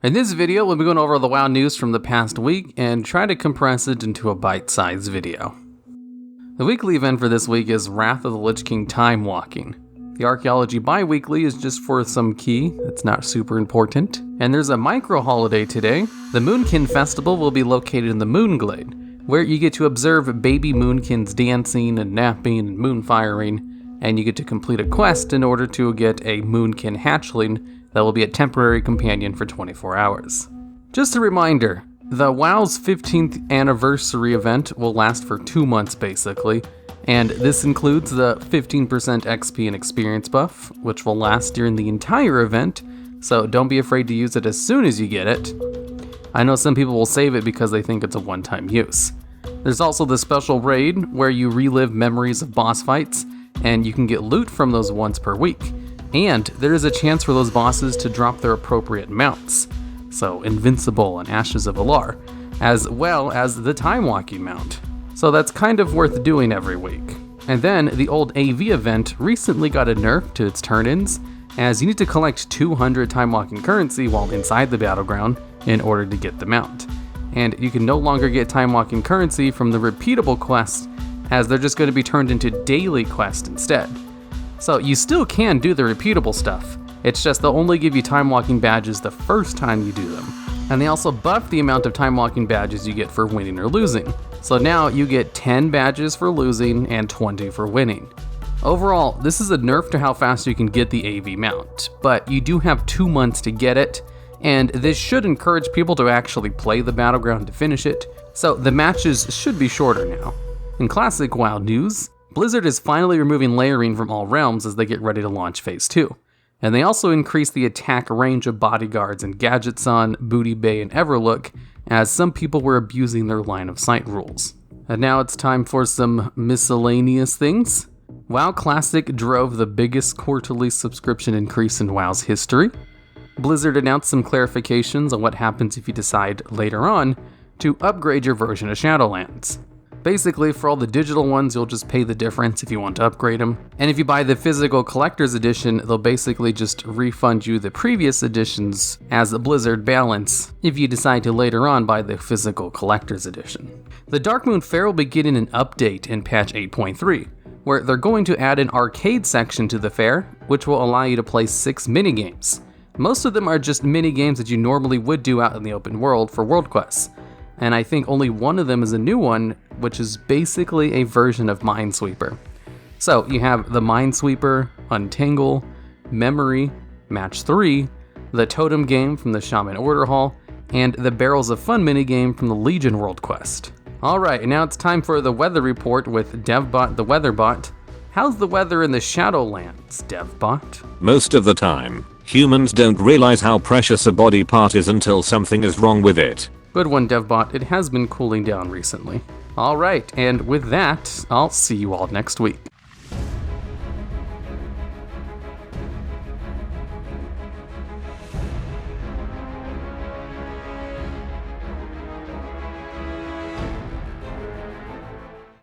In this video, we'll be going over the WoW news from the past week and try to compress it into a bite-sized video. The weekly event for this week is Wrath of the Lich King Time Walking. The Archaeology bi-weekly is just for some key that's not super important. And there's a micro-holiday today. The Moonkin Festival will be located in the Moonglade, where you get to observe baby Moonkins dancing and napping and moonfiring, and you get to complete a quest in order to get a Moonkin hatchling that will be a temporary companion for 24 hours. Just a reminder, the WoW's 15th anniversary event will last for 2 months basically, and this includes the 15% XP and experience buff, which will last during the entire event, so don't be afraid to use it as soon as you get it. I know some people will save it because they think it's a one-time use. There's also the special raid where you relive memories of boss fights, and you can get loot from those once per week. And there is a chance for those bosses to drop their appropriate mounts, so Invincible and Ashes of Alar, as well as the Time Walking mount. So that's kind of worth doing every week. And then the old AV event recently got a nerf to its turn-ins, as you need to collect 200 Time Walking currency while inside the battleground in order to get the mount. And you can no longer get Time Walking currency from the repeatable quests, as they're just going to be turned into daily quests instead. So you still can do the repeatable stuff, it's just they'll only give you Time Walking badges the first time you do them. And they also buff the amount of Time Walking badges you get for winning or losing. So now you get 10 badges for losing and 20 for winning. Overall, this is a nerf to how fast you can get the AV mount, but you do have 2 months to get it, and this should encourage people to actually play the battleground to finish it, so the matches should be shorter now. In classic WoW news, Blizzard is finally removing layering from all realms as they get ready to launch Phase 2. And they also increased the attack range of bodyguards and gadgets on Booty Bay and Everlook, as some people were abusing their line of sight rules. And now it's time for some miscellaneous things. WoW Classic drove the biggest quarterly subscription increase in WoW's history. Blizzard announced some clarifications on what happens if you decide later on to upgrade your version of Shadowlands. Basically, for all the digital ones, you'll just pay the difference if you want to upgrade them. And if you buy the physical collector's edition, they'll basically just refund you the previous editions as a Blizzard balance if you decide to later on buy the physical collector's edition. The Darkmoon Faire will be getting an update in patch 8.3, where they're going to add an arcade section to the fair, which will allow you to play 6 minigames. Most of them are just minigames that you normally would do out in the open world for world quests. And I think only one of them is a new one, which is basically a version of Minesweeper. So you have the Minesweeper, Untangle, Memory, Match 3, the Totem game from the Shaman Order Hall, and the Barrels of Fun minigame from the Legion World Quest. Alright, and now it's time for the weather report with DevBot the Weatherbot. How's the weather in the Shadowlands, DevBot? Most of the time, humans don't realize how precious a body part is until something is wrong with it. Good one, DevBot. It has been cooling down recently. Alright, and with that, I'll see you all next week.